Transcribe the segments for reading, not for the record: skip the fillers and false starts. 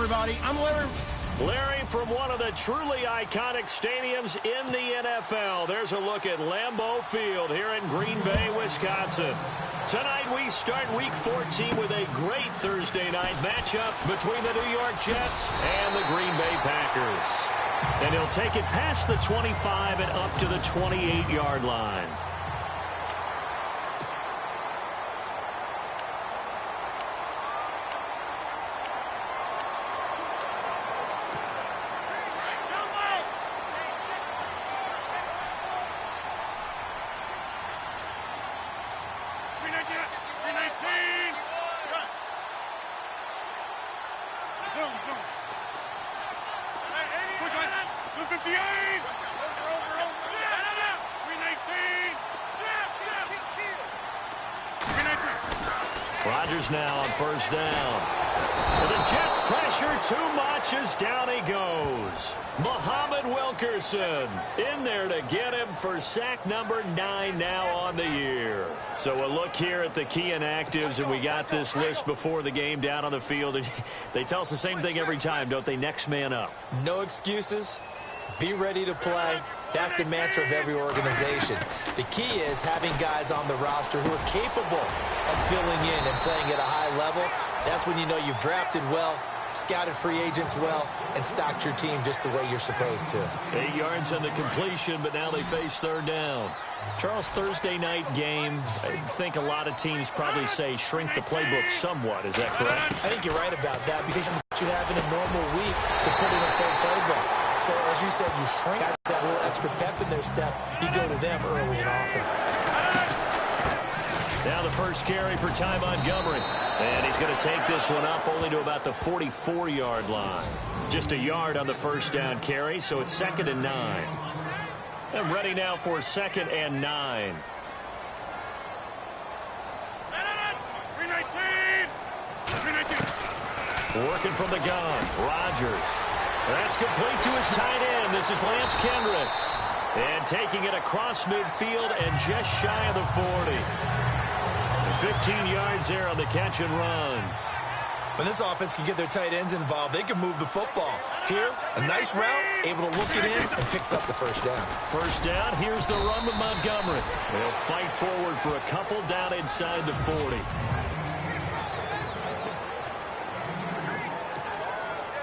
everybody. I'm Larry. Larry from one of the truly iconic stadiums in the NFL. There's a look at Lambeau Field here in Green Bay, Wisconsin. Tonight we start Week 14 with a great Thursday night matchup between the New York Jets and the Green Bay Packers. And he'll take it past the 25 and up to the 28-yard line. Rodgers now on first down. The Jets pressure too much as down he goes. Muhammad Wilkerson in there to get him for sack number 9 now on the year. So a look here at the key inactives, and we got this list before the game down on the field. And they tell us the same thing every time, don't they? Next man up. No excuses. Be ready to play. That's the mantra of every organization. The key is having guys on the roster who are capable of filling in and playing at a high level. That's when you know you've drafted well, scouted free agents well, and stocked your team just the way you're supposed to. 8 yards on the completion, but now they face third down. Charles, Thursday night game, I think a lot of teams probably say shrink the playbook somewhat. Is that correct? I think you're right about that because you have in a normal week to put in a full playbook. So, as you said, you shrink guys that little extra pep in their step. You go to them early and often. Now the first carry for Ty Montgomery. And he's going to take this one up only to about the 44-yard line. Just a yard on the first down carry, so it's 2nd and 9. And ready now for 2nd and 9. Working from the gun, Rodgers. That's complete to his tight end. This is Lance Kendricks. And taking it across midfield and just shy of the 40. 15 yards there on the catch and run. When this offense can get their tight ends involved, they can move the football. Here, a nice route, able to look it in, and picks up the first down. First down, here's the run with Montgomery. They'll fight forward for a couple down inside the 40.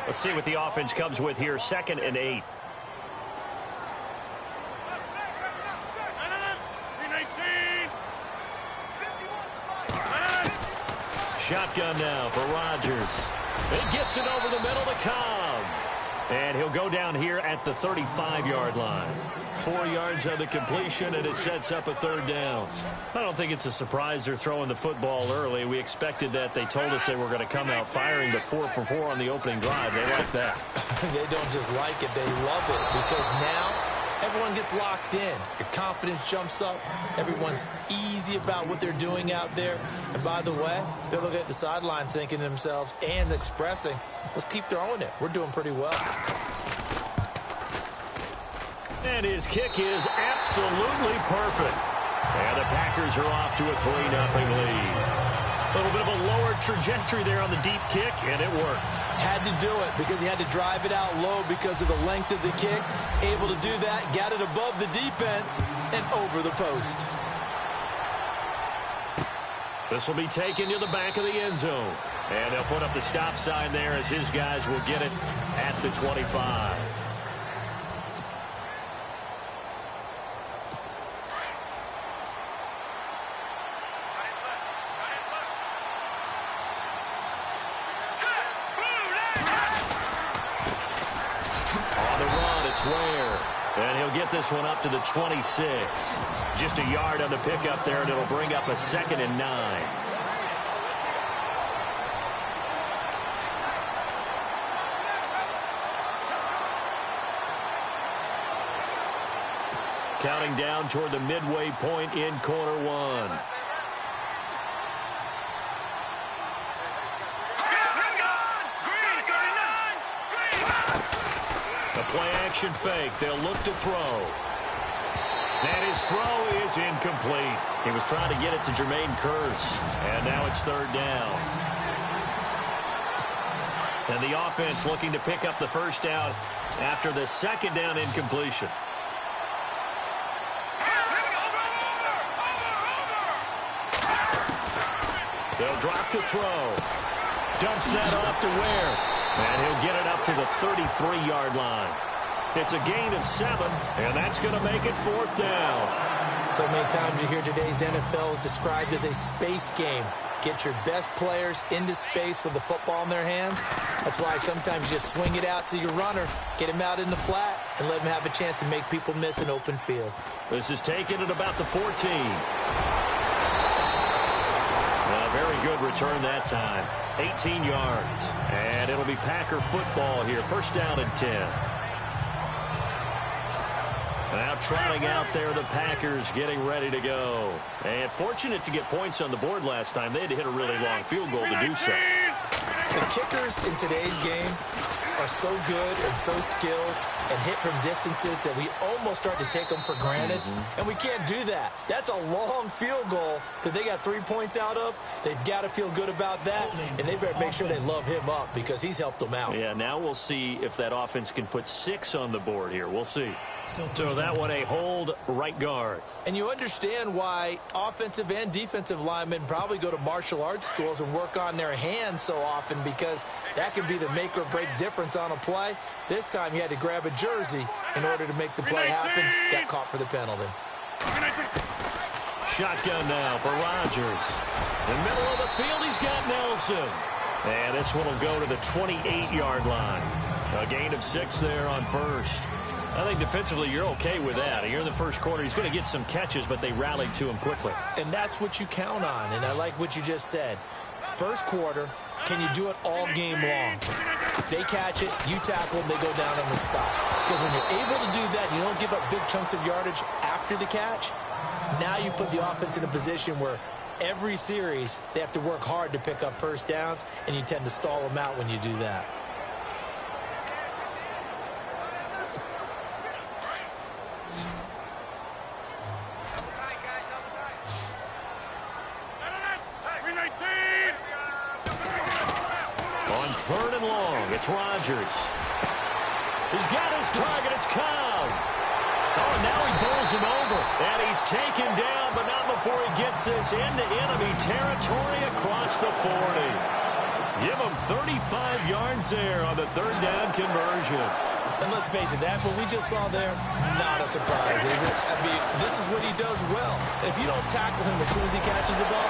Let's see what the offense comes with here. 2nd and 8. Shotgun now for Rodgers. He gets it over the middle to Cobb. And he'll go down here at the 35-yard line. 4 yards on the completion, and it sets up a third down. I don't think it's a surprise they're throwing the football early. We expected that. They told us they were going to come out firing, but 4 for 4 on the opening drive. They like that. They don't just like it, they love it, because now everyone gets locked in. Your confidence jumps up. Everyone's easy about what they're doing out there. And by the way, they're looking at the sideline thinking to themselves and expressing, let's keep throwing it. We're doing pretty well. And his kick is absolutely perfect. And the Packers are off to a 3-0 lead. A little bit of a lower trajectory there on the deep kick, and it worked. Had to do it because he had to drive it out low because of the length of the kick. Able to do that, got it above the defense and over the post. This will be taken to the back of the end zone. And they'll put up the stop sign there as his guys will get it at the 25. Ware. And he'll get this one up to the 26. Just a yard on the pickup there, and it'll bring up a 2nd and 9. Counting down toward the midway point in quarter one. Play-action fake. They'll look to throw. And his throw is incomplete. He was trying to get it to Jermaine Kearse. And now it's third down. And the offense looking to pick up the first down after the second down incompletion. They'll drop to throw. Dumps that off to Ware. And he'll get it up to the 33-yard line. It's a gain of 7, and that's going to make it 4th down. So many times you hear today's NFL described as a space game. Get your best players into space with the football in their hands. That's why sometimes you just swing it out to your runner, get him out in the flat, and let him have a chance to make people miss an open field. This is taken at about the 14. A very good return that time. 18 yards. And it'll be Packer football here. First down and 10. Now trotting out there, the Packers getting ready to go. And fortunate to get points on the board last time. They had to hit a really long field goal to do so. The kickers in today's game are so good and so skilled and hit from distances that we almost start to take them for granted. And we can't do that. That's a long field goal that they got 3 points out of. They've got to feel good about that, and they better make sure they love him up because he's helped them out. Yeah, now we'll see if that offense can put 6 on the board here. We'll see. So that one a hold right guard. And you understand why offensive and defensive linemen probably go to martial arts schools and work on their hands so often, because that can be the make or break difference on a play. This time he had to grab a jersey in order to make the play happen. Got caught for the penalty. Shotgun now for Rodgers. In the middle of the field, he's got Nelson. And this one will go to the 28-yard line. A gain of 6 there on first. I think defensively you're okay with that. Here in the first quarter, he's going to get some catches, but they rallied to him quickly. And that's what you count on, and I like what you just said. First quarter, can you do it all game long? They catch it, you tackle them, they go down on the spot. Because when you're able to do that, you don't give up big chunks of yardage after the catch. Now you put the offense in a position where every series they have to work hard to pick up first downs, and you tend to stall them out when you do that. On 3rd and long, it's Rodgers. He's got his target. It's Cobb. Oh, now he bowls him over. And he's taken down, but not before he gets this into enemy territory across the 40. Give him 35 yards there on the 3rd down conversion. And let's face it, that what we just saw there, not a surprise, is it? I mean, this is what he does well. And if you don't tackle him as soon as he catches the ball,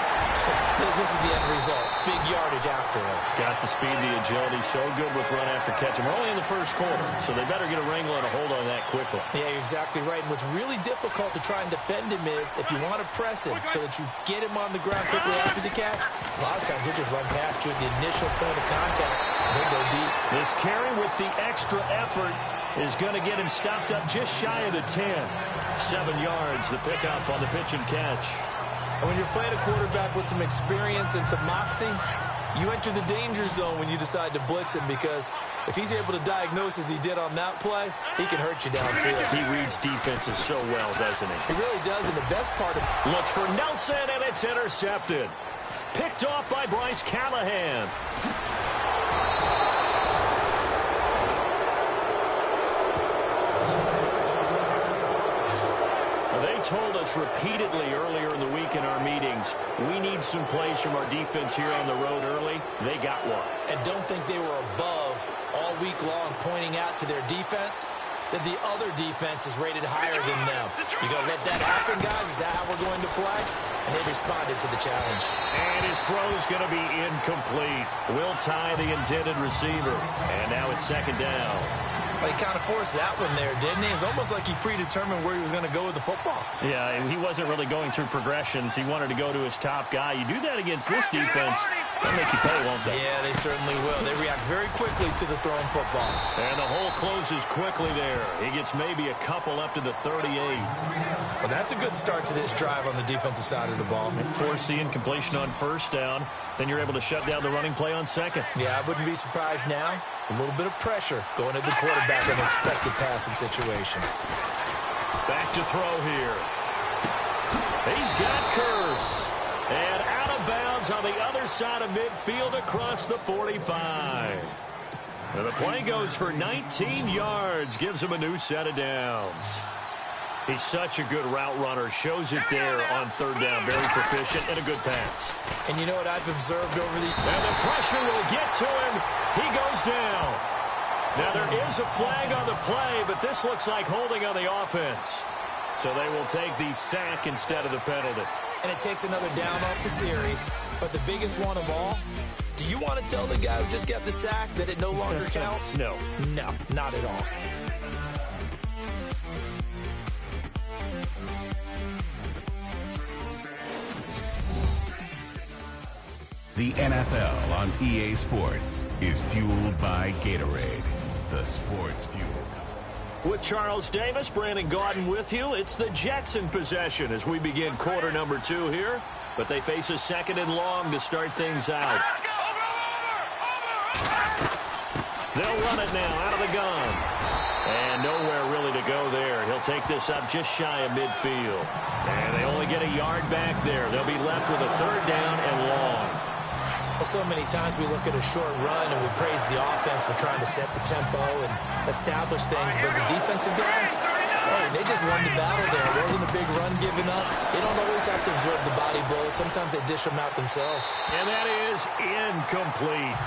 this is the end result. Big yardage afterwards. Got the speed, the agility, so good with run after catch. And we're only in the first quarter, so they better get a wrangle and a hold on that quickly. Yeah, you're exactly right. And what's really difficult to try and defend him is if you want to press him so that you get him on the ground quickly after the catch, a lot of times he'll just run past you at the initial point of contact, and he'll go deep. This carry with the extra effort is going to get him stopped up just shy of the 10. 7 yards, the pickup on the pitch and catch. And when you're playing a quarterback with some experience and some moxie, you enter the danger zone when you decide to blitz him, because if he's able to diagnose as he did on that play, he can hurt you downfield. He reads defenses so well, doesn't he? He really does, and the best part of it. Looks for Nelson, and it's intercepted. Picked off by Bryce Callahan. They told us repeatedly earlier in the week in our meetings, we need some plays from our defense here on the road early. They got one. And don't think they were above all week long pointing out to their defense that the other defense is rated higher than them. You going to let that happen, guys? Is that how we're going to play? And they responded to the challenge. And his throw is going to be incomplete. Will tie the intended receiver. And now it's 2nd down. Well, he kind of forced that one there, didn't he? It's almost like he predetermined where he was going to go with the football. Yeah, he wasn't really going through progressions. He wanted to go to his top guy. You do that against this defense, they'll make you pay, won't they? Yeah, they certainly will. They react very quickly to the thrown football. And the hole closes quickly there. He gets maybe a couple up to the 38. Well, that's a good start to this drive on the defensive side of the ball. And force the incompletion on 1st down. Then you're able to shut down the running play on 2nd. Yeah, I wouldn't be surprised now. A little bit of pressure going at the quarterback in an expected passing situation. Back to throw here. He's got Kearse. And out of bounds on the other side of midfield across the 45. And the play goes for 19 yards, gives him a new set of downs. He's such a good route runner, shows it there on third down. Very proficient and a good pass. And you know what I've observed over the... And the pressure will get to him. He goes down. Now there is a flag on the play, but this looks like holding on the offense. So they will take the sack instead of the penalty. And it takes another down off the series. But the biggest one of all, do you want to tell the guy who just got the sack that it no longer counts? No. No, not at all. The NFL on EA Sports is fueled by Gatorade, the sports fuel. With Charles Davis, Brandon Gaudin with you. It's the Jets in possession as we begin quarter number 2 here. But they face a second and long to start things out. They'll run it now out of the gun. And nowhere really to go there. He'll take this up just shy of midfield. And they only get a yard back there. They'll be left with a third down and long. Well, so many times we look at a short run and we praise the offense for trying to set the tempo and establish things. But the defensive guys, hey, they just won the battle there. It wasn't a big run given up. They don't always have to absorb the body blows. Sometimes they dish them out themselves. And that is incomplete.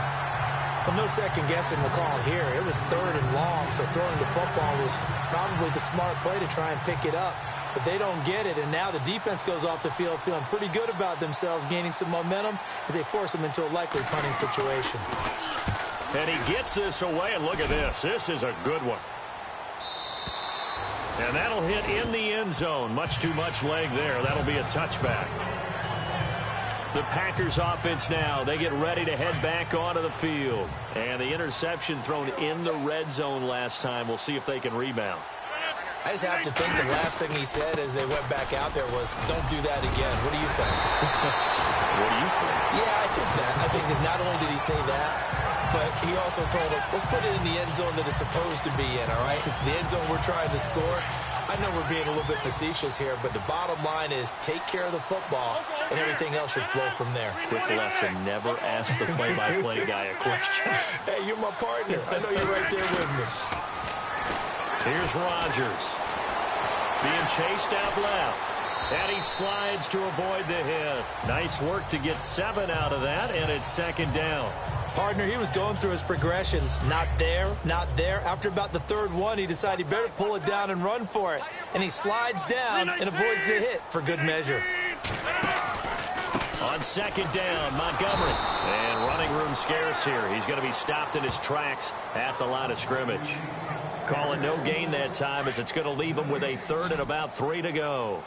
Well, no second guessing the call here. It was third and long, so throwing the football was probably the smart play to try and pick it up. But they don't get it, and now the defense goes off the field feeling pretty good about themselves, gaining some momentum as they force them into a likely punting situation. And he gets this away, and look at this. This is a good one. And that'll hit in the end zone. Much too much leg there. That'll be a touchback. The Packers offense now, they get ready to head back onto the field. And the interception thrown in the red zone last time. We'll see if they can rebound. I just have to think the last thing he said as they went back out there was, don't do that again. What do you think? What do you think? Yeah, I think that. I think that not only did he say that, but he also told him, let's put it in the end zone that it's supposed to be in, all right? The end zone we're trying to score. I know we're being a little bit facetious here, but the bottom line is take care of the football, and everything else should flow from there. Quick lesson, never ask the play-by-play guy a question. Hey, you're my partner. I know you're right there with me. Here's Rodgers. Being chased out left. And he slides to avoid the hit. Nice work to get 7 out of that, and it's second down. Partner, he was going through his progressions. Not there, not there. After about the third one, he decided he better pull it down and run for it. And he slides down and avoids the hit for good measure. On second down, Montgomery. And running room scarce here. He's going to be stopped in his tracks at the line of scrimmage. Calling no gain that time as it's going to leave him with a third and about 3 to go.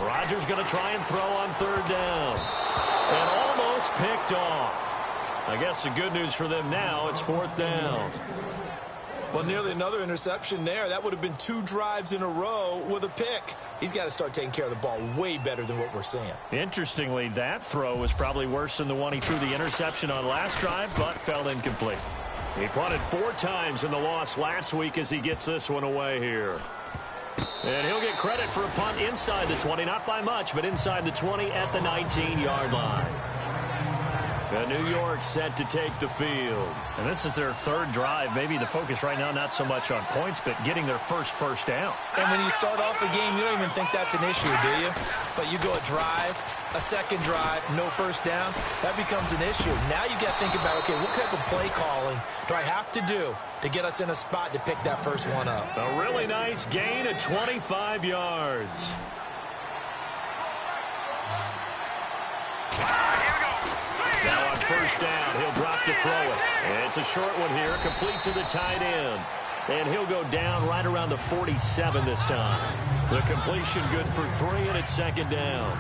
Rodgers going to try and throw on third down. And almost picked off. I guess the good news for them now, it's fourth down. Well, nearly another interception there. That would have been 2 drives in a row with a pick. He's got to start taking care of the ball way better than what we're seeing. Interestingly, that throw was probably worse than the one he threw the interception on last drive, but fell incomplete. He punted 4 times in the loss last week as he gets this one away here. And he'll get credit for a punt inside the 20, not by much, but inside the 20 at the 19-yard line. And New York set to take the field. And this is their third drive. Maybe the focus right now not so much on points, but getting their first down. And when you start off the game, you don't even think that's an issue, do you? But you go a drive, a second drive, no first down, that becomes an issue. Now you got to think about, okay, what type of play calling do I have to do to get us in a spot to pick that first one up? A really nice gain of 25 yards. Now on first down, he'll drop to throw it. And it's a short one here, complete to the tight end. And he'll go down right around the 47 this time. The completion good for 3, and it's second down.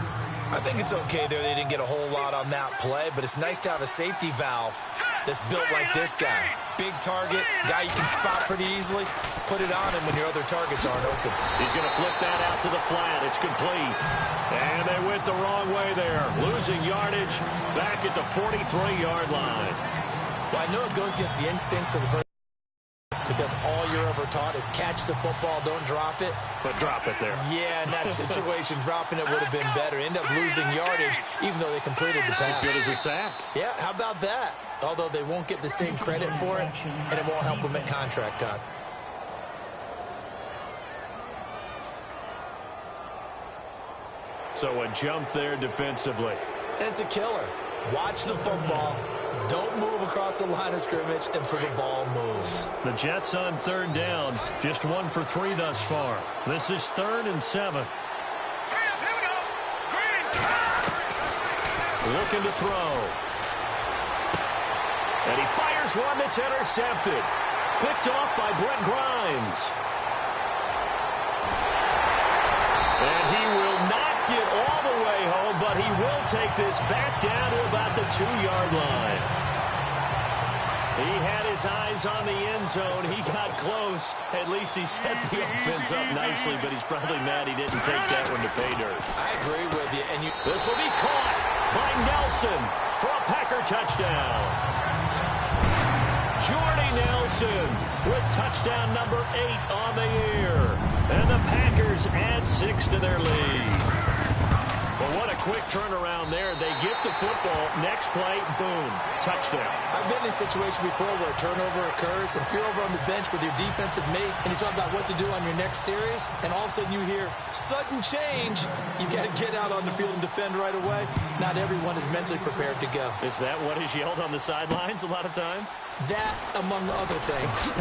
I think it's okay there. They didn't get a whole lot on that play, but it's nice to have a safety valve that's built like this guy. Big target, guy you can spot pretty easily. Put it on him when your other targets aren't open. He's going to flip that out to the flat. It's complete. And they went the wrong way there. Losing yardage back at the 43-yard line. Well, I know it goes against the instincts of the person to because all you're ever taught is catch the football, don't drop it. But drop it there. Yeah, in that situation, dropping it would have been better. End up losing yardage, even though they completed the pass. As good as a sack. Yeah, how about that? Although they won't get the same credit for it, and it won't help them at contract time. So a jump there defensively. And it's a killer. Watch the football. Don't move across the line of scrimmage until the ball moves. The Jets on third down. Just 1 for 3 thus far. This is 3rd and 7. Looking to throw. And he fires one that's intercepted. Picked off by Brent Grimes. And he will not get all the way home, but he will take this back down to about the 2-yard line. He had his eyes on the end zone. He got close. At least he set the offense up nicely, but he's probably mad he didn't take that one to pay dirt. I agree with you. And this will be caught by Nelson for a Packer touchdown. Jordy Nelson with touchdown number 8 on the year. And the Packers add 6 to their lead. Well, what a quick turnaround there. They get the football. Next play, boom, touchdown. I've been in a situation before where a turnover occurs, and if you're over on the bench with your defensive mate and you talk about what to do on your next series, and all of a sudden you hear sudden change, you got to get out on the field and defend right away. Not everyone is mentally prepared to go. Is that what is yelled on the sidelines a lot of times? That, among other things.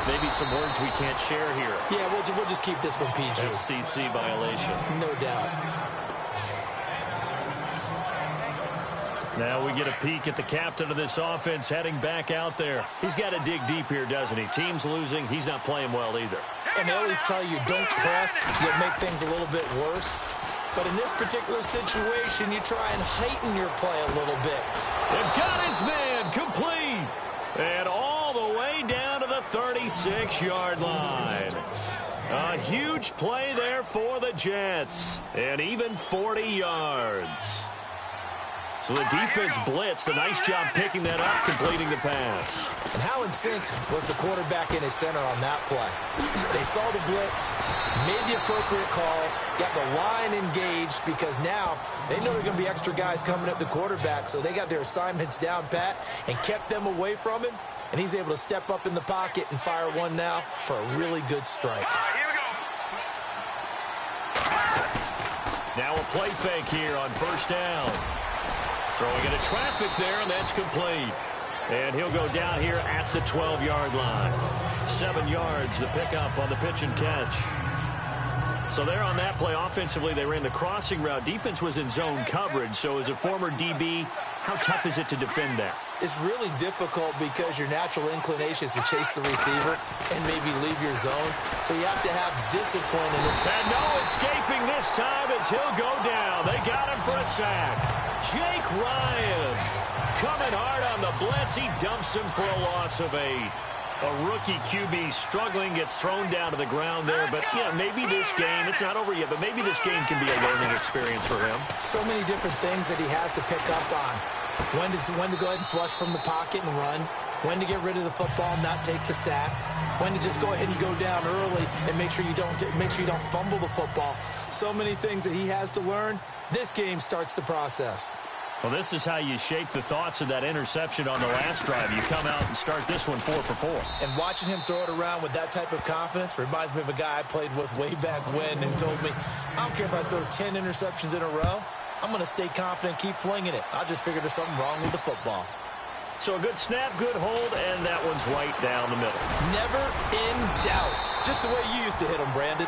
Maybe some words we can't share here. Yeah, we'll just keep this one PG. FCC violation. No doubt. Now we get a peek at the captain of this offense heading back out there. He's got to dig deep here, doesn't he? Team's losing. He's not playing well either. And they always tell you, don't press. You'll make things a little bit worse. But in this particular situation, you try and heighten your play a little bit. They've got his man complete. And all the way down to the 36-yard line. A huge play there for the Jets. And even 40 yards. So the defense blitzed. A nice job picking that up, completing the pass. And how in sync was the quarterback in his center on that play? They saw the blitz, made the appropriate calls, got the line engaged because now they know there are going to be extra guys coming at the quarterback, so they got their assignments down pat and kept them away from him, and he's able to step up in the pocket and fire one now for a really good strike. Now a play fake here on first down. Throwing into traffic there, and that's complete. And he'll go down here at the 12-yard line. 7 yards, the pickup on the pitch and catch. So there on that play, offensively, they ran the crossing route. Defense was in zone coverage, so as a former DB, how tough is it to defend that? It's really difficult because your natural inclination is to chase the receiver and maybe leave your zone. So you have to have discipline. And no escaping this time as he'll go down. They got him for a sack. Jake Ryan coming hard on the blitz. He dumps him for a loss of 8. A rookie QB struggling, gets thrown down to the ground there. But, yeah, maybe this game, it's not over yet, but maybe this game can be a learning experience for him. So many different things that he has to pick up on. When to go ahead and flush from the pocket and run. When to get rid of the football and not take the sack. When to just go ahead and go down early and make sure you don't fumble the football. So many things that he has to learn. This game starts the process. Well, this is how you shake the thoughts of that interception on the last drive. You come out and start this one 4 for 4. And watching him throw it around with that type of confidence reminds me of a guy I played with way back when and told me, I don't care if I throw 10 interceptions in a row. I'm going to stay confident, keep flinging it. I just figured there's something wrong with the football. So a good snap, good hold, and that one's right down the middle. Never in doubt. Just the way you used to hit them, Brandon.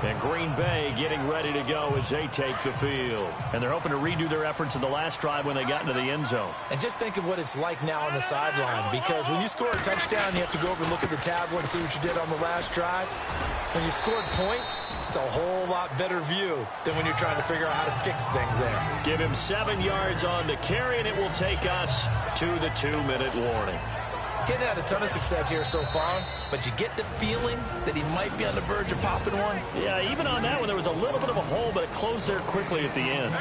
And Green Bay getting ready to go as they take the field. And they're hoping to redo their efforts in the last drive when they got into the end zone. And just think of what it's like now on the sideline, because when you score a touchdown, you have to go over and look at the tablet and see what you did on the last drive. When you scored points, it's a whole lot better view than when you're trying to figure out how to fix things there. Give him 7 yards on the carry, and it will take us to the 2-minute warning. Getting had a ton of success here so far, but you get the feeling that he might be on the verge of popping one. Yeah, even on that one, there was a little bit of a hole, but it closed there quickly at the end.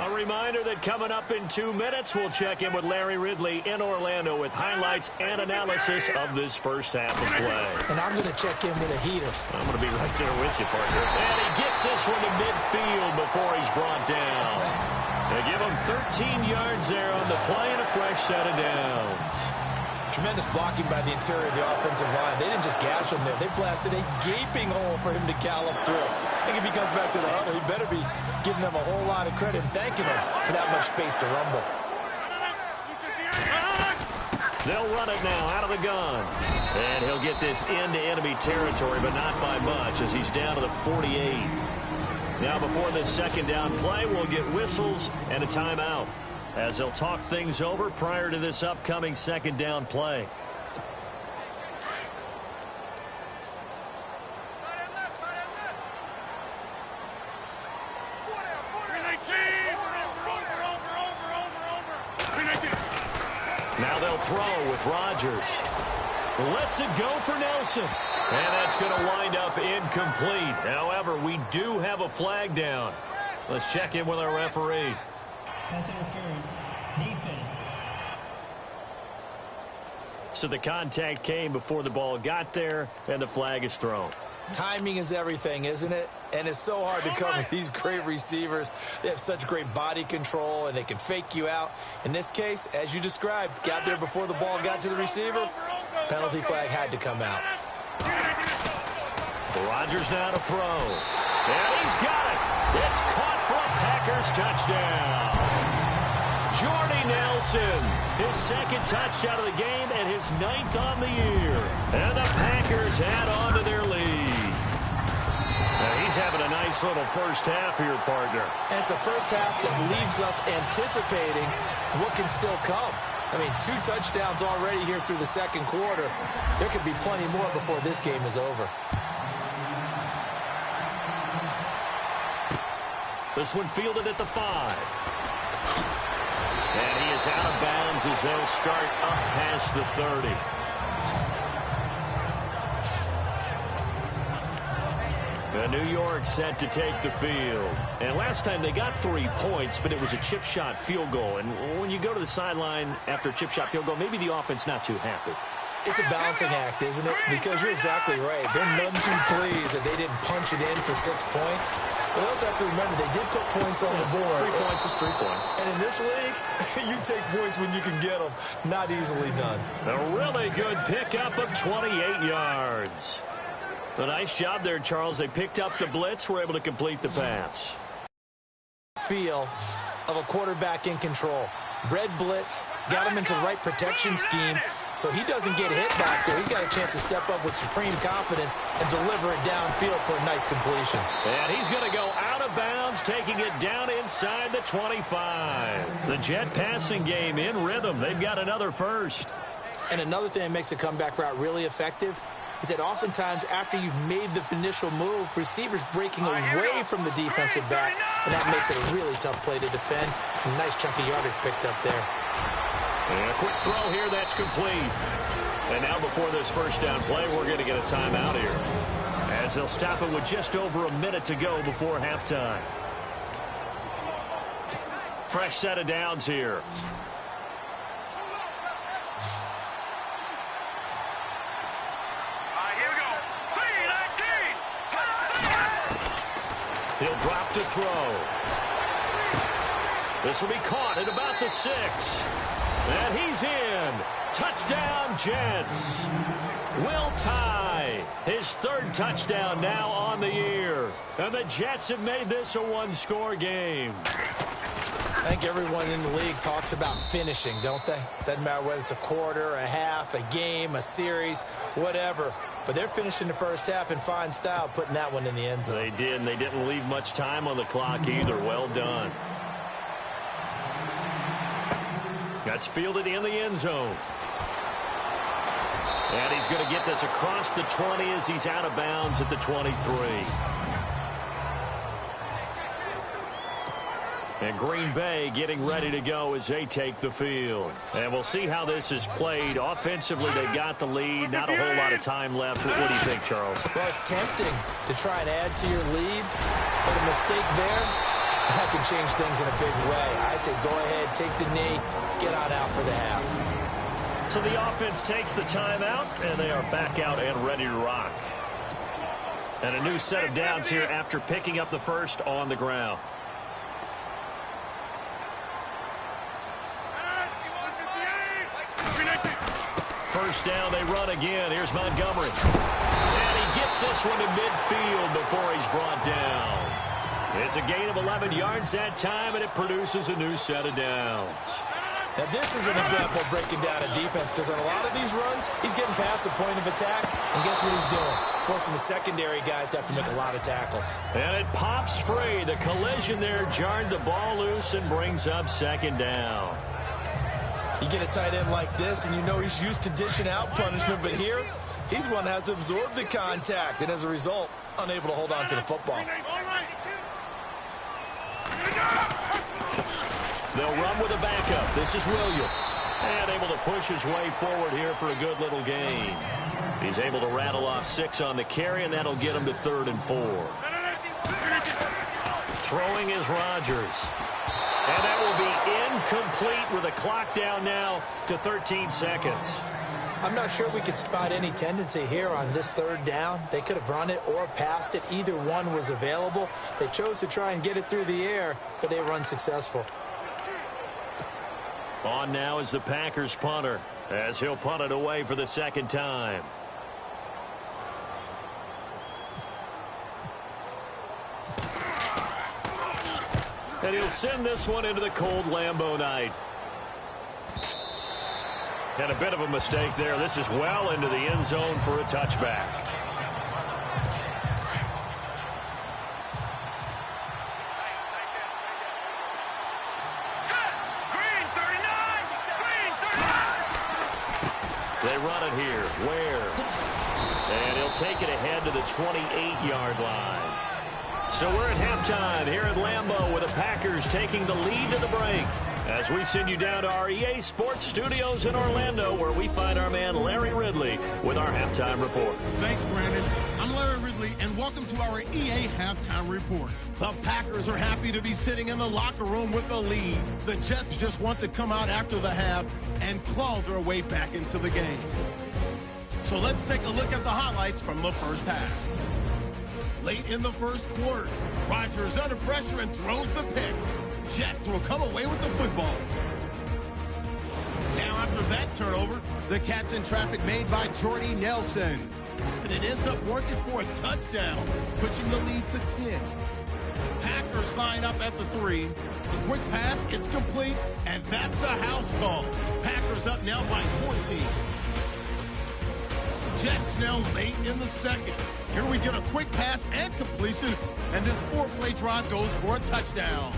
A reminder that coming up in 2 minutes, we'll check in with Larry Ridley in Orlando with highlights and analysis of this first half of play. And I'm going to check in with a heater. I'm going to be right there with you, partner. And he gets this one to midfield before he's brought down. They give him 13 yards there on the play and a fresh set of downs. Tremendous blocking by the interior of the offensive line. They didn't just gash him there. They blasted a gaping hole for him to gallop through. I think if he comes back to the huddle, he better be giving them a whole lot of credit and thanking them for that much space to rumble. They'll run it now out of the gun. And he'll get this into enemy territory, but not by much as he's down to the 48. Now before this second down play, we'll get whistles and a timeout as they'll talk things over prior to this upcoming second down play. Now they'll throw with Rodgers. Lets it go for Nelson. And that's going to wind up incomplete. However, we do have a flag down. Let's check in with our referee. Pass interference, defense. So the contact came before the ball got there, and the flag is thrown. Timing is everything, isn't it? And it's so hard to cover these great receivers. They have such great body control, and they can fake you out. In this case, as you described, got there before the ball got to the receiver. Penalty flag had to come out. Rodgers now to throw. And he's got it. It's caught for a Packers touchdown. Jordy Nelson, his second touchdown of the game and his 9th on the year. And the Packers add on to their lead. Now he's having a nice little first half here, partner. And it's a first half that leaves us anticipating what can still come. I mean, 2 touchdowns already here through the second quarter. There could be plenty more before this game is over. This one fielded at the 5. And he is out of bounds as they'll start up past the 30. New York set to take the field. And last time they got 3 points, but it was a chip shot field goal. And when you go to the sideline after a chip shot field goal, maybe the offense not too happy. It's a balancing act, isn't it? Because you're exactly right. They're none too pleased that they didn't punch it in for 6 points. But we also have to remember they did put points on the board. 3 points is 3 points. And in this league, you take points when you can get them. Not easily done. A really good pickup of 28 yards. A nice job there, Charles. They picked up the blitz, were able to complete the pass. Feel of a quarterback in control. Red blitz, got him into the right protection scheme, so he doesn't get hit back there. He's got a chance to step up with supreme confidence and deliver it downfield for a nice completion. And he's going to go out of bounds, taking it down inside the 25. The Jet passing game in rhythm. They've got another first. And another thing that makes a comeback route really effective is that oftentimes after you've made the initial move, receivers breaking away from the defensive back, and that makes it a really tough play to defend. A nice chunk of yardage picked up there. And a quick throw here, that's complete. And now before this first down play, we're going to get a timeout here, as they'll stop it with just over a minute to go before halftime. Fresh set of downs here. He'll drop to throw. This will be caught at about the 6. And he's in. Touchdown, Jets. Will Tye, his 3rd touchdown now on the year. And the Jets have made this a 1-score game. I think everyone in the league talks about finishing, don't they? Doesn't matter whether it's a quarter, a half, a game, a series, whatever. But they're finishing the first half in fine style, putting that one in the end zone. They did, and they didn't leave much time on the clock either. Well done. That's fielded in the end zone. And he's going to get this across the 20 as he's out of bounds at the 23. And Green Bay getting ready to go as they take the field. And we'll see how this is played. Offensively, they've got the lead. Not a whole lot of time left. What do you think, Charles? Well, it's tempting to try and add to your lead, but a mistake there That can change things in a big way. I say go ahead, take the knee, get on out for the half. So the offense takes the timeout, and they are back out and ready to rock. And a new set of downs here after picking up the first on the ground. First down, they run again. Here's Montgomery. And he gets this one to midfield before he's brought down. It's a gain of 11 yards that time, and it produces a new set of downs. Now, this is an example of breaking down a defense, because on a lot of these runs, he's getting past the point of attack, and guess what he's doing? Forcing the secondary guys to have to make a lot of tackles. And it pops free. The collision there jarred the ball loose and brings up second down. You get a tight end like this, and you know he's used to dishing out punishment, but here, he's one that has to absorb the contact, and as a result, unable to hold on to the football. They'll run with a backup. This is Williams. And able to push his way forward here for a good little gain. He's able to rattle off 6 on the carry, and that'll get him to 3rd and 4. Throwing is Rodgers. And that will be incomplete with a clock down now to 13 seconds. I'm not sure we could spot any tendency here on this 3rd down. They could have run it or passed it. Either one was available. They chose to try and get it through the air, but they were unsuccessful. On now is the Packers punter, as he'll punt it away for the 2nd time. And he'll send this one into the cold Lambeau night. And a bit of a mistake there. This is well into the end zone for a touchback. They run it here. Ware. And he'll take it ahead to the 28-yard line. So we're at halftime here at Lambeau with the Packers taking the lead to the break. As we send you down to our EA Sports Studios in Orlando, where we find our man Larry Ridley with our halftime report. Thanks, Brandon. I'm Larry Ridley, and welcome to our EA Halftime Report. The Packers are happy to be sitting in the locker room with the lead. The Jets just want to come out after the half and claw their way back into the game. So let's take a look at the highlights from the first half. Late in the first quarter, Rodgers under pressure and throws the pick. Jets will come away with the football. Now after that turnover, the catch in traffic made by Jordy Nelson. And it ends up working for a touchdown, pushing the lead to 10. Packers line up at the 3. The quick pass, it's complete, and that's a house call. Packers up now by 14. Jets now late in the second. Here we get a quick pass and completion, and this 4-play drive goes for a touchdown.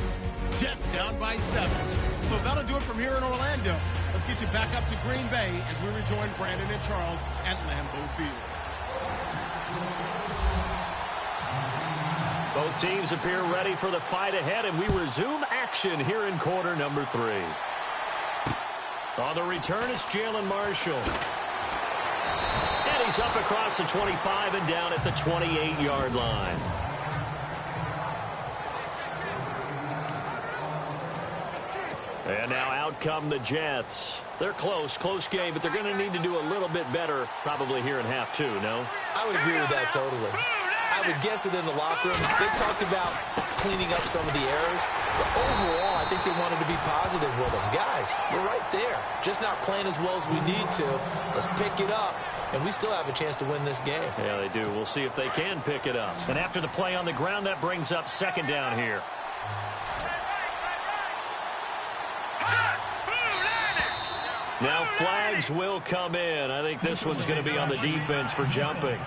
Jets down by 7. So that'll do it from here in Orlando. Let's get you back up to Green Bay as we rejoin Brandon and Charles at Lambeau Field. Both teams appear ready for the fight ahead, and we resume action here in quarter number 3. On the return, it's Jalen Marshall. And he's up across the 25 and down at the 28-yard line. And now out come the Jets. They're close game, but they're going to need to do a little bit better probably here in half 2, no? I would agree with that totally. I would guess it in the locker room. They talked about cleaning up some of the errors, but overall, I think they wanted to be positive with them. Guys, we're right there. Just not playing as well as we need to. Let's pick it up, and we still have a chance to win this game. Yeah, they do. We'll see if they can pick it up. And after the play on the ground, that brings up 2nd down here. Now flags will come in. I think this one's going to be on the defense for jumping.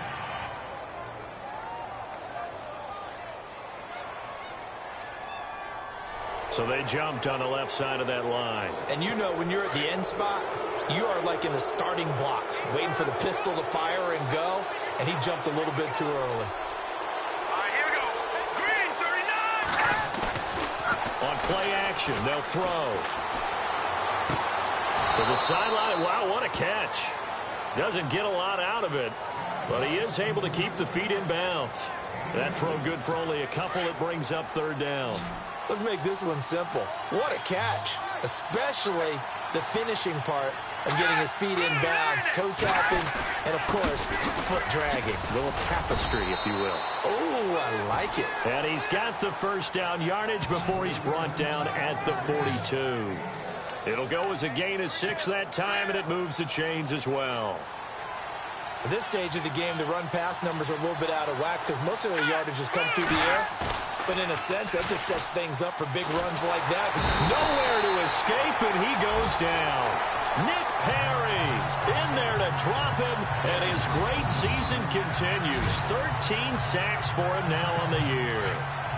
So they jumped on the left side of that line. And you know when you're at the end spot, you are like in the starting blocks, waiting for the pistol to fire and go, and he jumped a little bit too early. All right, here we go. Green, 39! On play action, they'll throw. To the sideline. Wow, what a catch. Doesn't get a lot out of it, but he is able to keep the feet in bounds. That throw good for only a couple. It brings up 3rd down. Let's make this one simple. What a catch, especially the finishing part of getting his feet in bounds, toe tapping, and of course, foot dragging. A little tapestry, if you will. Oh, I like it. And he's got the first down yardage before he's brought down at the 42. It'll go as a gain of 6 that time, and it moves the chains as well. At this stage of the game, the run-pass numbers are a little bit out of whack because most of their yardage has come through the air. But in a sense, that just sets things up for big runs like that. Nowhere to escape, and he goes down. Nick Perry in there to drop him, and his great season continues. 13 sacks for him now on the year.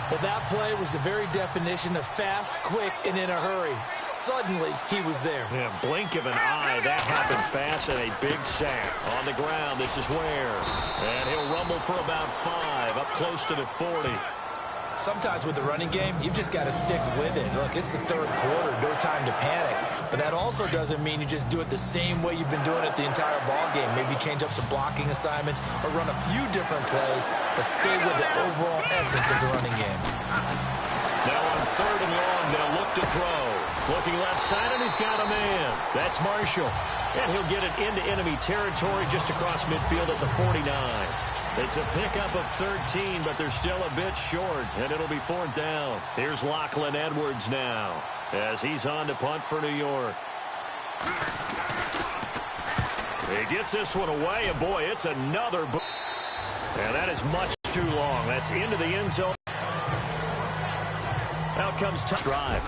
Well, that play was the very definition of fast, quick, and in a hurry. Suddenly, he was there. Yeah, blink of an eye. That happened fast, and a big sack. On the ground, this is Ware. And he'll rumble for about 5, up close to the 40. Sometimes with the running game, you've just got to stick with it. Look, it's the third quarter, no time to panic. But that also doesn't mean you just do it the same way you've been doing it the entire ball game. Maybe change up some blocking assignments or run a few different plays, but stay with the overall essence of the running game. Now on 3rd and long, they'll look to throw. Looking left side, and he's got a man. That's Marshall. And he'll get it into enemy territory just across midfield at the 49. It's a pickup of 13, but they're still a bit short, and it'll be 4th down. Here's Lachlan Edwards now as he's on to punt for New York. He gets this one away, and boy, it's another. And that is much too long. That's into the end zone. Out comes drive.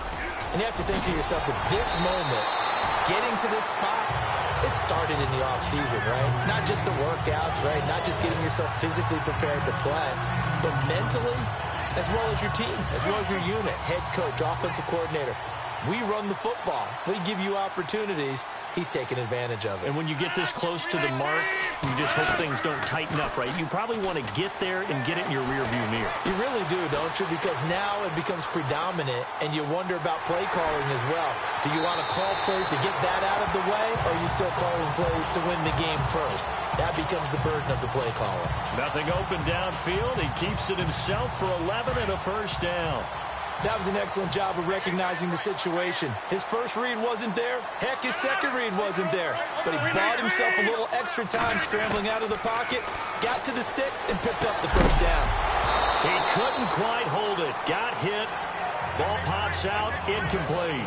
And you have to think to yourself that this moment, getting to this spot, it started in the offseason, right? Not just the workouts, right? Not just getting yourself physically prepared to play, but mentally, as well as your team, as well as your unit, head coach, offensive coordinator. We run the football. We give you opportunities. He's taking advantage of it. And when you get this close to the mark, you just hope things don't tighten up, right? You probably want to get there and get it in your rearview mirror. You really do, don't you? Because now it becomes predominant, and you wonder about play calling as well. Do you want to call plays to get that out of the way, or are you still calling plays to win the game first? That becomes the burden of the play caller. Nothing open downfield. He keeps it himself for 11 and a first down. That was an excellent job of recognizing the situation. His first read wasn't there. Heck, his second read wasn't there. But he bought himself a little extra time scrambling out of the pocket, got to the sticks, and picked up the first down. He couldn't quite hold it. Got hit. Ball pops out. Incomplete.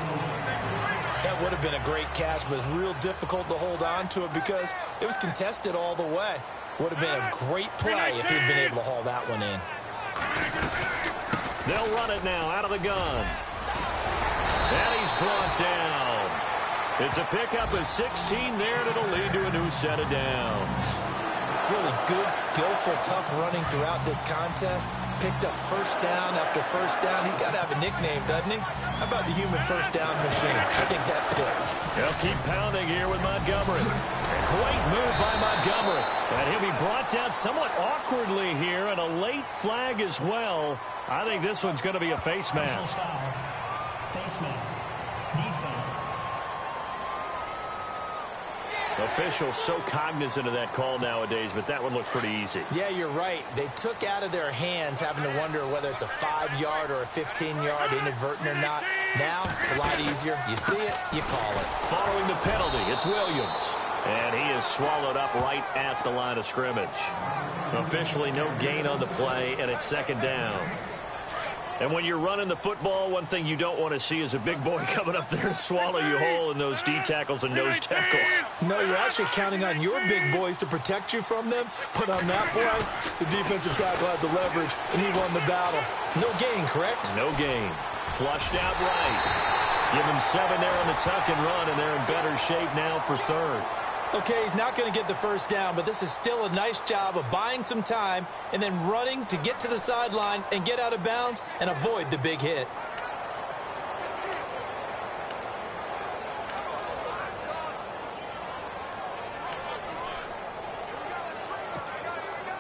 That would have been a great catch, but it's real difficult to hold on to it because it was contested all the way. Would have been a great play if he'd been able to haul that one in. They'll run it now out of the gun. And he's brought down. It's a pickup of 16 there, and it'll lead to a new set of downs. Really good, skillful, tough running throughout this contest. Picked up first down after first down. He's got to have a nickname, doesn't he? How about the human first down machine? I think that fits. They'll keep pounding here with Montgomery. Great move by Montgomery. And he'll be brought down somewhat awkwardly here, and a late flag as well. I think this one's going to be a face mask. Face mask. Defense. Officials so cognizant of that call nowadays, but that one looked pretty easy. Yeah, you're right. They took out of their hands having to wonder whether it's a 5-yard or a 15-yard, inadvertent or not. Now, it's a lot easier. You see it, you call it. Following the penalty, it's Williams. And he is swallowed up right at the line of scrimmage. Officially no gain on the play, and it's 2nd down. And when you're running the football, one thing you don't want to see is a big boy coming up there and swallow you whole in those D tackles and nose tackles. No, you're actually counting on your big boys to protect you from them. But on that play, the defensive tackle had the leverage, and he won the battle. No gain, correct? No gain. Flushed out right. Give him 7 there on the tuck and run, and they're in better shape now for 3rd. Okay, he's not going to get the first down, but this is still a nice job of buying some time and then running to get to the sideline and get out of bounds and avoid the big hit.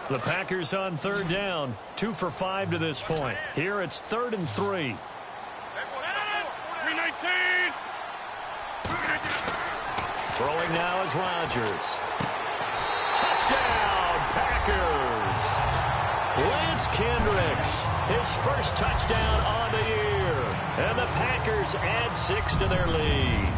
The Packers on 3rd down, 2 for 5 to this point. Here it's 3rd and 3. 319. Throwing now is Rodgers. Touchdown, Packers. Lance Kendricks, his first touchdown on the year. And the Packers add 6 to their lead.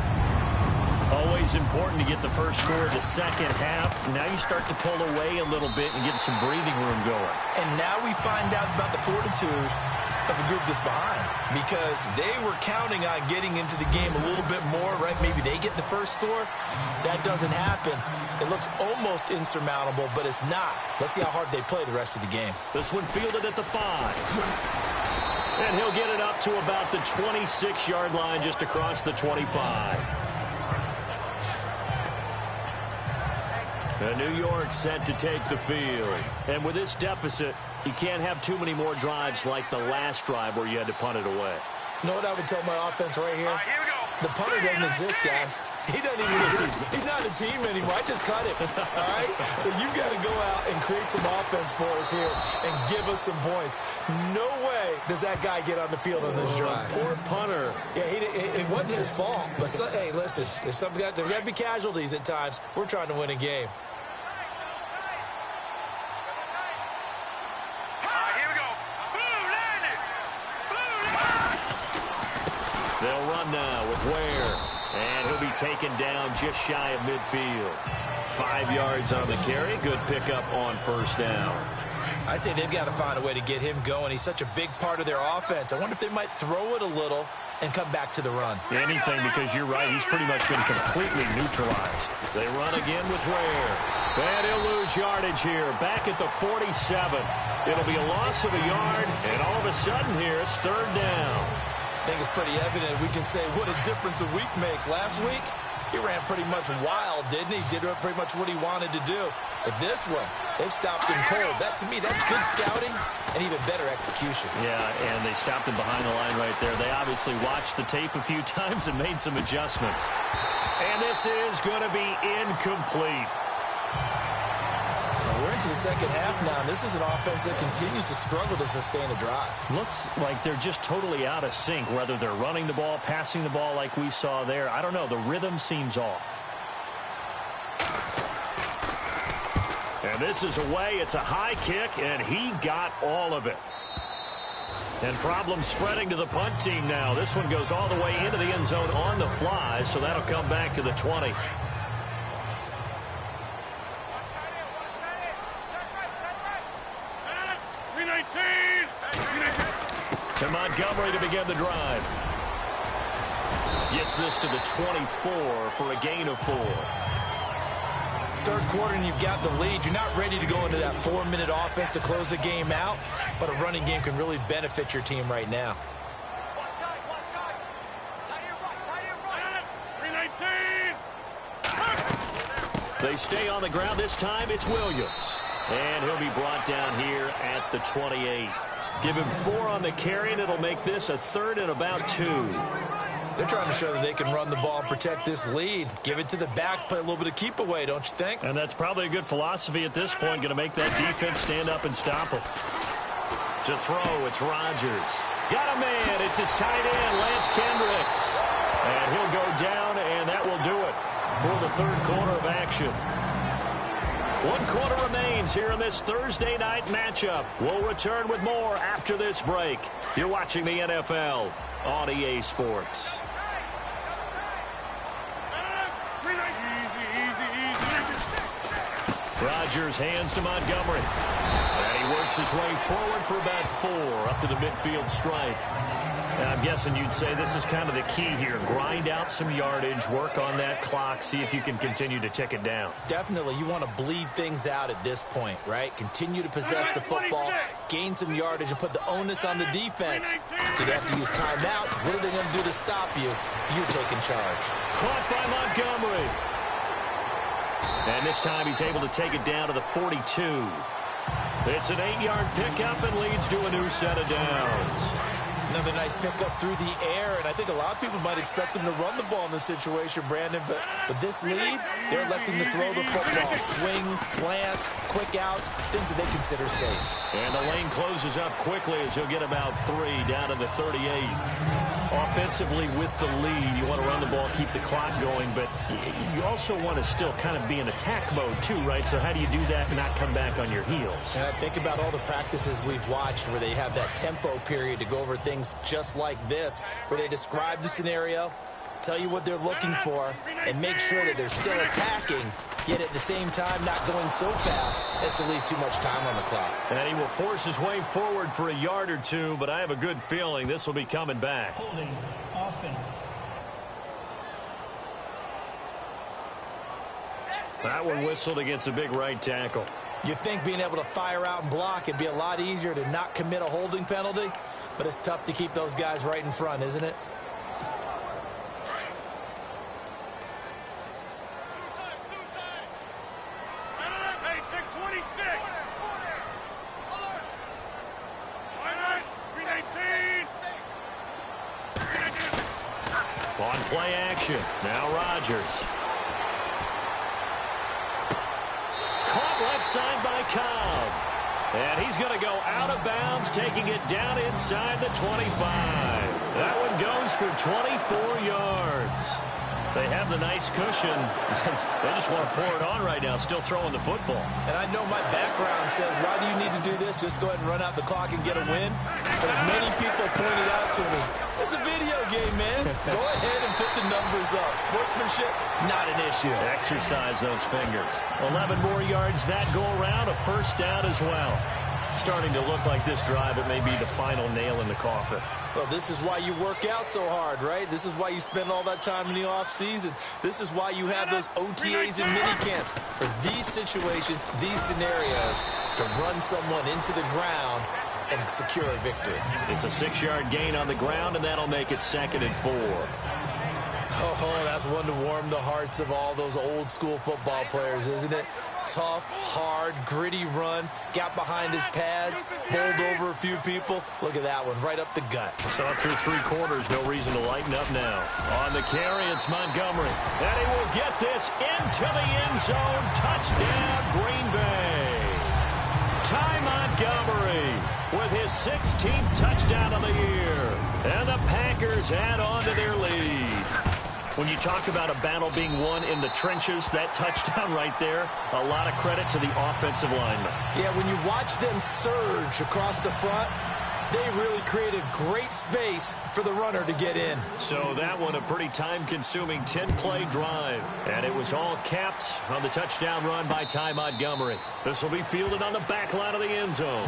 Always important to get the first score of the second half. Now you start to pull away a little bit and get some breathing room going. And now we find out about the fortitude of the group that's behind, because they were counting on getting into the game a little bit more, right? Maybe they get the first score. That doesn't happen. It looks almost insurmountable, but it's not. Let's see how hard they play the rest of the game. This one fielded at the 5. And he'll get it up to about the 26-yard line, just across the 25. And New York set to take the field. And with this deficit, you can't have too many more drives like the last drive where you had to punt it away. You know what I would tell my offense right here? Here we go. The punter doesn't exist, guys. He doesn't even exist. He's not a team anymore. I just cut him. All right? So you've got to go out and create some offense for us here and give us some points. No way does that guy get on the field on this drive. Poor punter. Yeah, it wasn't his fault. But, hey, listen, there's got to be casualties at times. We're trying to win a game. They'll run now with Ware. And he'll be taken down just shy of midfield. 5 yards on the carry. Good pickup on first down. I'd say they've got to find a way to get him going. He's such a big part of their offense. I wonder if they might throw it a little and come back to the run. Anything, because you're right. He's pretty much been completely neutralized. They run again with Ware. And he'll lose yardage here. Back at the 47. It'll be a loss of a yard. And all of a sudden here, it's third down. I think it's pretty evident. We can say what a difference a week makes. Last week, he ran pretty much wild, didn't he? Did pretty much what he wanted to do. But this one, they've stopped him cold. That, to me, that's good scouting and even better execution. Yeah, and they stopped him behind the line right there. They obviously watched the tape a few times and made some adjustments. And this is going to be incomplete. We're into the second half now, and this is an offense that continues to struggle to sustain a drive. Looks like they're just totally out of sync, whether they're running the ball, passing the ball like we saw there. I don't know. The rhythm seems off. And this is away. It's a high kick, and he got all of it. And problems spreading to the punt team now. This one goes all the way into the end zone on the fly, so that'll come back to the 20. To Montgomery to begin the drive. Gets this to the 24 for a gain of 4. Third quarter and you've got the lead. You're not ready to go into that 4-minute offense to close the game out, but a running game can really benefit your team right now. They stay on the ground. This time it's Williams. And he'll be brought down here at the 28. Give him 4 on the carry, and it'll make this a third and about 2. They're trying to show that they can run the ball and protect this lead. Give it to the backs, play a little bit of keep away, don't you think? And that's probably a good philosophy at this point, going to make that defense stand up and stop him. To throw, it's Rodgers. Got a man. It's his tight end, Lance Kendricks. And he'll go down, and that will do it for the third quarter of action. 1 quarter remains here in this Thursday night matchup. We'll return with more after this break. You're watching the NFL on EA Sports. Rodgers hands to Montgomery. And he works his way forward for about 4 up to the midfield stripe. And I'm guessing you'd say this is kind of the key here. Grind out some yardage, work on that clock, see if you can continue to tick it down. Definitely. You want to bleed things out at this point, right? Continue to possess the football, gain some yardage, and put the onus on the defense. Do they have to use timeouts? What are they going to do to stop you? You're taking charge. Caught by Montgomery. And this time he's able to take it down to the 42. It's an 8-yard pickup and leads to a new set of downs. Another nice pickup through the air, and I think a lot of people might expect them to run the ball in this situation, Brandon, but with this lead, they're electing to throw the football. Swings, slants, quick outs, things that they consider safe. And the lane closes up quickly as he'll get about 3 down to the 38. Offensively with the lead, you want to run the ball, keep the clock going, but you also want to still kind of be in attack mode too, right? So how do you do that and not come back on your heels? Think about all the practices we've watched where they have that tempo period to go over things just like this, where they describe the scenario, tell you what they're looking for, and make sure that they're still attacking, yet at the same time not going so fast as to leave too much time on the clock. And he will force his way forward for a yard or two, but I have a good feeling this will be coming back. Holding offense. That one whistled against a big right tackle. You'd think being able to fire out and block would be a lot easier to not commit a holding penalty, but it's tough to keep those guys right in front, isn't it? On play action, now Rodgers. Caught left side by Cobb. And he's going to go out of bounds, taking it down inside the 25. That one goes for 24 yards. They have the nice cushion. They just want to pour it on right now, still throwing the football. And I know my background says, why do you need to do this? Just go ahead and run out the clock and get a win. But as many people pointed out to me, it's a video game, man. Go ahead and put the numbers up. Sportsmanship, not an issue. Exercise those fingers. 11 more yards that go around, a first down as well. Starting to look like this drive, it may be the final nail in the coffin. Well, this is why you work out so hard, right? This is why you spend all that time in the offseason. This is why you have those OTAs and minicamps. For these situations, these scenarios, to run someone into the ground and secure a victory. It's a 6-yard gain on the ground, and that'll make it 2nd and 4. Oh, that's one to warm the hearts of all those old school football players, isn't it? Tough, hard, gritty run, got behind his pads, bowled over a few people. Look at that one, right up the gut. So through 3 quarters, no reason to lighten up now. On the carry, it's Montgomery. And he will get this into the end zone. Touchdown, Green Bay. Ty Montgomery with his 16th touchdown of the year. And the Packers add on to their lead. When you talk about a battle being won in the trenches, that touchdown right there, a lot of credit to the offensive linemen. Yeah, when you watch them surge across the front, they really created great space for the runner to get in. So that one, a pretty time-consuming 10-play drive. And it was all capped on the touchdown run by Ty Montgomery. This will be fielded on the back line of the end zone.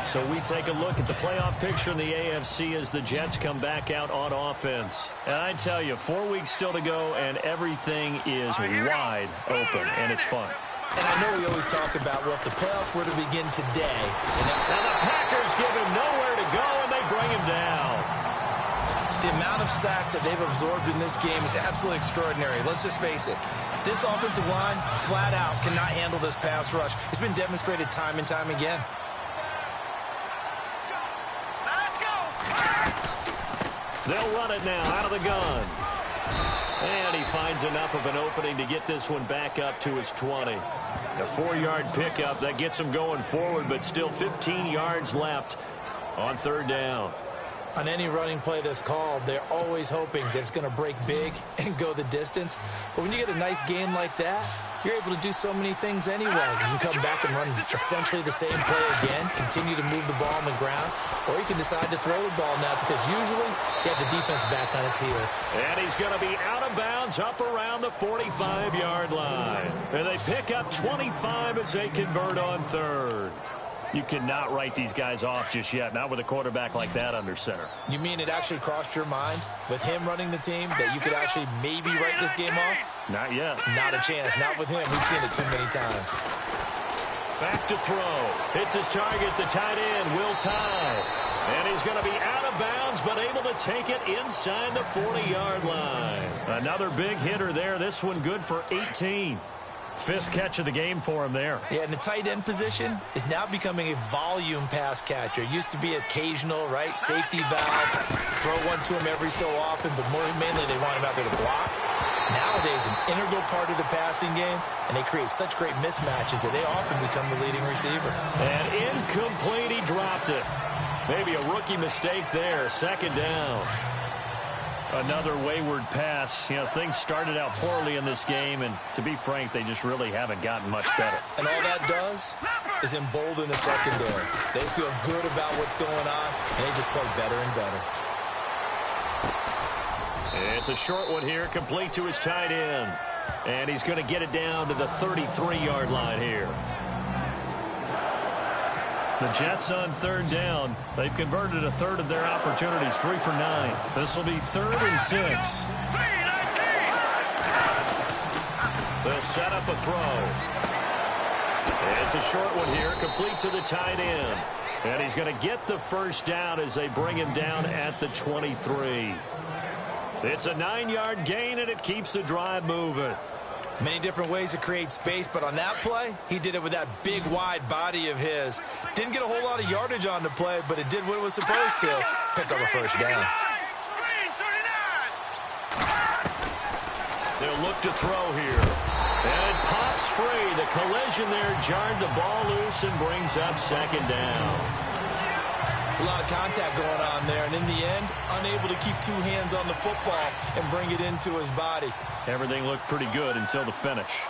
So we take a look at the playoff picture in the AFC as the Jets come back out on offense. And I tell you, 4 weeks still to go, and everything is wide open, and it's fun. And I know we always talk about, well, if the playoffs were to begin today. And the Packers give him nowhere to go, and they bring him down. The amount of sacks that they've absorbed in this game is absolutely extraordinary. Let's just face it. This offensive line, flat out, cannot handle this pass rush. It's been demonstrated time and time again. They'll run it now out of the gun. And he finds enough of an opening to get this one back up to his 20. A 4-yard pickup that gets him going forward, but still 15 yards left on 3rd down. On any running play that's called, they're always hoping that it's going to break big and go the distance. But when you get a nice game like that, you're able to do so many things anyway. You can come back and run essentially the same play again, continue to move the ball on the ground, or you can decide to throw the ball now because usually you have the defense back on its heels. And he's going to be out of bounds up around the 45-yard line. And they pick up 25 as they convert on 3rd. You cannot write these guys off just yet, not with a quarterback like that under center. You mean it actually crossed your mind with him running the team that you could actually maybe write this game off? Not yet. Not a chance. Not with him. We've seen it too many times. Back to throw. Hits his target, the tight end, Will Tye. And he's going to be out of bounds, but able to take it inside the 40-yard line. Another big hitter there. This one good for 18. 5th catch of the game for him there. Yeah, and the tight end position is now becoming a volume pass catcher. Used to be occasional, right? Safety valve. Throw one to him every so often, but mainly they want him out there to block. Nowadays, an integral part of the passing game, and they create such great mismatches that they often become the leading receiver. And incomplete, he dropped it. Maybe a rookie mistake there. Second down. Another wayward pass. You know, things started out poorly in this game, and to be frank, they just really haven't gotten much better. And all that does is embolden the secondary. They feel good about what's going on, and they just play better and better. It's a short one here, complete to his tight end. And he's going to get it down to the 33-yard line here. The Jets on third down. They've converted a third of their opportunities, 3 for 9. This will be 3rd and 6. They'll set up a throw. It's a short one here, complete to the tight end. And he's going to get the first down as they bring him down at the 23. It's a 9-yard gain, and it keeps the drive moving. Many different ways to create space, but on that play, he did it with that big, wide body of his. Didn't get a whole lot of yardage on the play, but it did what it was supposed to. Pick up a first down. They'll look to throw here. And it pops free. The collision there jarred the ball loose and brings up second down. It's a lot of contact going on there, and in the end, unable to keep 2 hands on the football and bring it into his body. Everything looked pretty good until the finish.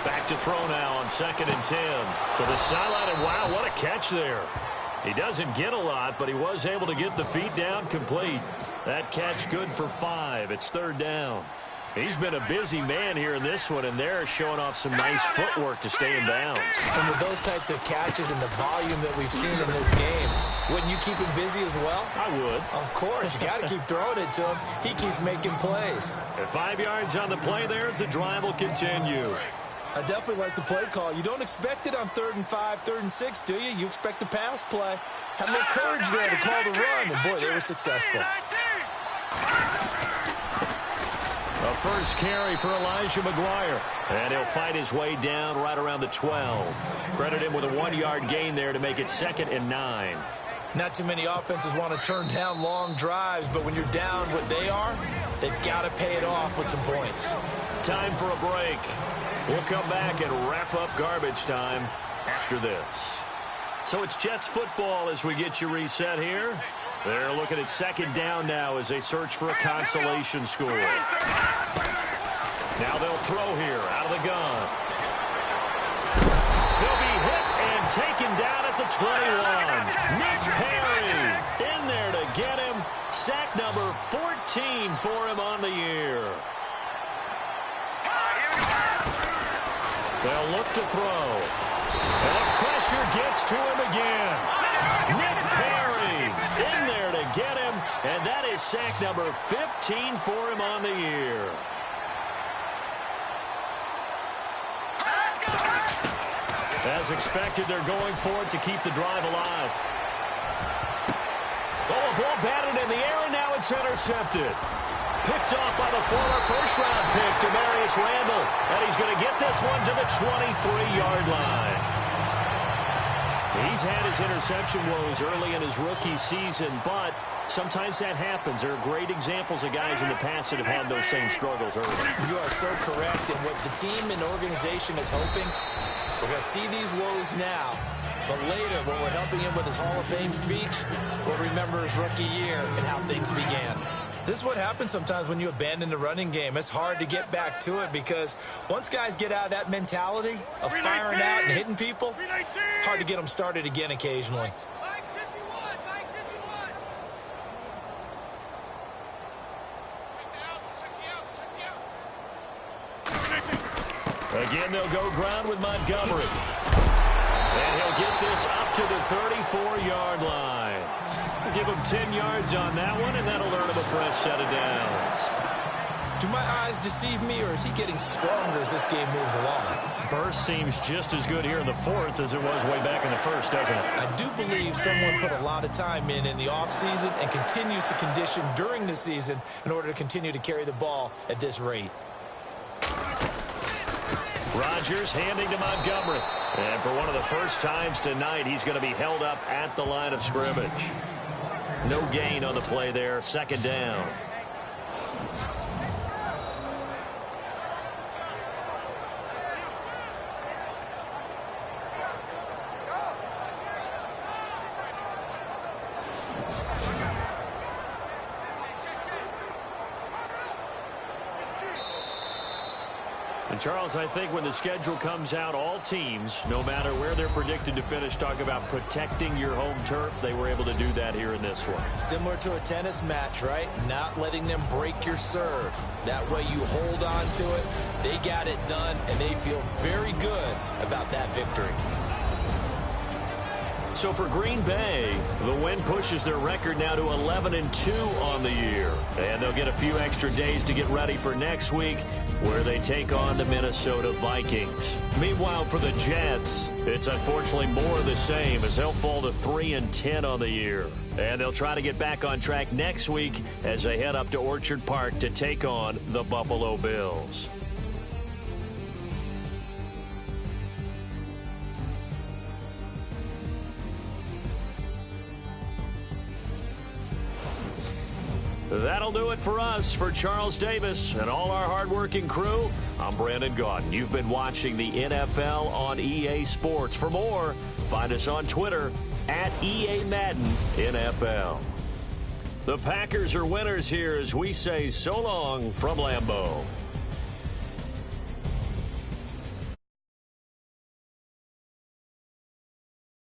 Back to throw now on 2nd and 10. To the sideline, and wow, what a catch there. He doesn't get a lot, but he was able to get the feet down complete. That catch good for 5. It's 3rd down. He's been a busy man here in this one, and they're showing off some nice footwork to stay in bounds. And with those types of catches and the volume that we've seen in this game, wouldn't you keep him busy as well? I would. Of course. You got to keep throwing it to him. He keeps making plays. At 5 yards on the play there, the drive will continue. I definitely like the play call. You don't expect it on 3rd and 5, 3rd and 6, do you? You expect a pass play. Have no courage there to call the run, and boy, they were successful. A first carry for Elijah McGuire. And he'll fight his way down right around the 12. Credit him with a 1-yard gain there to make it 2nd and 9. Not too many offenses want to turn down long drives, but when you're down what they are, they've got to pay it off with some points. Time for a break. We'll come back and wrap up garbage time after this. So it's Jets football as we get you reset here. They're looking at 2nd down now as they search for a consolation score. Now they'll throw here out of the gun. He'll be hit and taken down at the 21. Nick Perry in there to get him. Sack number 14 for him on the year. They'll look to throw. And the pressure gets to him again. Nick Perry in there to get him. And that is sack number 15 for him on the year. As expected, they're going for it to keep the drive alive. Oh, a ball batted in the air, and now it's intercepted. Picked off by the former first-round pick, Demarius Randall. And he's going to get this one to the 23-yard line. He's had his interception woes early in his rookie season, but sometimes that happens. There are great examples of guys in the past that have had those same struggles early. You are so correct. And what the team and organization is hoping, we're going to see these woes now. But later, when we're helping him with his Hall of Fame speech, we'll remember his rookie year and how things began. This is what happens sometimes when you abandon the running game. It's hard to get back to it because once guys get out of that mentality of firing out and hitting people, hard to get them started again occasionally. Again, they'll go ground with Montgomery. And he'll get this up to the 34-yard line. Give him 10 yards on that one, and that'll earn him a fresh set of downs. Do my eyes deceive me, or is he getting stronger as this game moves along? Burst seems just as good here in the 4th as it was way back in the 1st, doesn't it? I do believe someone put a lot of time in the offseason and continues to condition during the season in order to continue to carry the ball at this rate. Rodgers handing to Montgomery. And for one of the first times tonight, he's going to be held up at the line of scrimmage. No gain on the play there. 2nd down. And, Charles, I think when the schedule comes out, all teams, no matter where they're predicted to finish, talk about protecting your home turf. They were able to do that here in this one. Similar to a tennis match, right? Not letting them break your serve. That way you hold on to it. They got it done, and they feel very good about that victory. So for Green Bay, the win pushes their record now to 11-2 on the year. And they'll get a few extra days to get ready for next week, where they take on the Minnesota Vikings. Meanwhile, for the Jets, it's unfortunately more of the same, as they'll fall to 3-10 on the year. And they'll try to get back on track next week as they head up to Orchard Park to take on the Buffalo Bills. That'll do it for us. For Charles Davis and all our hardworking crew, I'm Brandon Gaudin. You've been watching the NFL on EA Sports. For more, find us on Twitter at EA Madden NFL. The Packers are winners here as we say so long from Lambeau.